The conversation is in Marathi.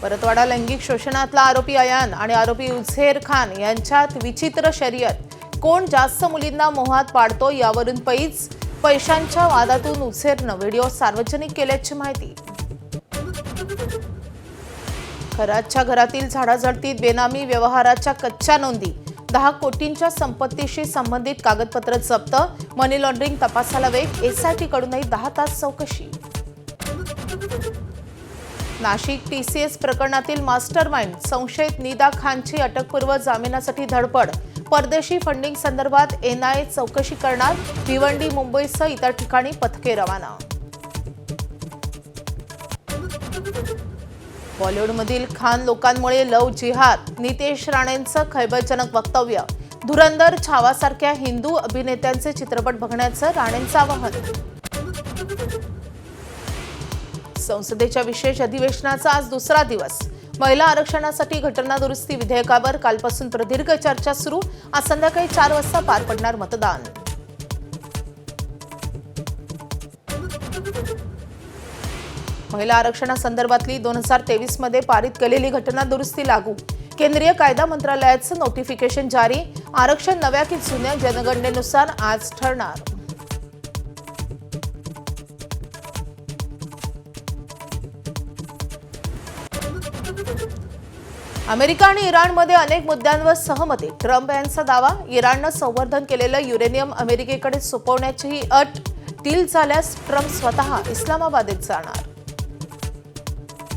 परतवाडा लैंगिक शोषणातला आरोपी अयान आणि आरोपी उझेर खान यांच्यात विचित्र शर्यत. कोण जास्त मुलींना मोहात पाडतो यावरून पैशांच्या वादातून उझेरनं व्हिडिओ सार्वजनिक केल्याची माहिती. खराच्या घरातील झाडाझडतीत बेनामी व्यवहाराच्या कच्च्या नोंदी. 10 कोटींच्या संपत्तीशी संबंधित कागदपत्र जप्त. मनी लॉन्ड्रिंग तपासाला वेग. एसआयटी कडूनही 10 तास चौकशी. नाशिक टीसीएस प्रकरणातील मास्टरमाइंड संशयित निदा खानची अटकपूर्व जामिनासाठी धडपड. परदेशी फंडिंग संदर्भात एनआयए चौकशी करणार. भिवंडी मुंबईसह इतर ठिकाणी पथके रवाना. बॉलिवूडमधील खान लोकांमुळे लव जिहाद. नितेश राणेंचं खळबळजनक वक्तव्य. धुरंधर, छावासारख्या हिंदू अभिनेत्यांचे चित्रपट बघण्याचं राणेंचं आवाहन. संसदेच्या विशेष अधिवेशनाचा आज दुसरा दिवस. महिला आरक्षणासाठी घटना दुरुस्ती विधेयकावर कालपासून प्रदीर्घ चर्चा सुरू. आज संध्याकाळी 4 वाजता पार पडणार मतदान. महिला आरक्षणासंदर्भातली 2023 मध्ये पारित केलेली घटना दुरुस्ती लागू. केंद्रीय कायदा मंत्रालयाचं नोटिफिकेशन जारी. आरक्षण नव्या की जुन्या जनगणनेनुसार आज ठरणार. अमेरिका आणि इराणमध्ये अनेक मुद्द्यांवर सहमती. ट्रम्प यांचा दावा. इराणनं संवर्धन केलेलं युरेनियम अमेरिकेकडे सोपवण्याची अट. डील झाल्यास ट्रम्प स्वतः इस्लामाबादेत जाणार.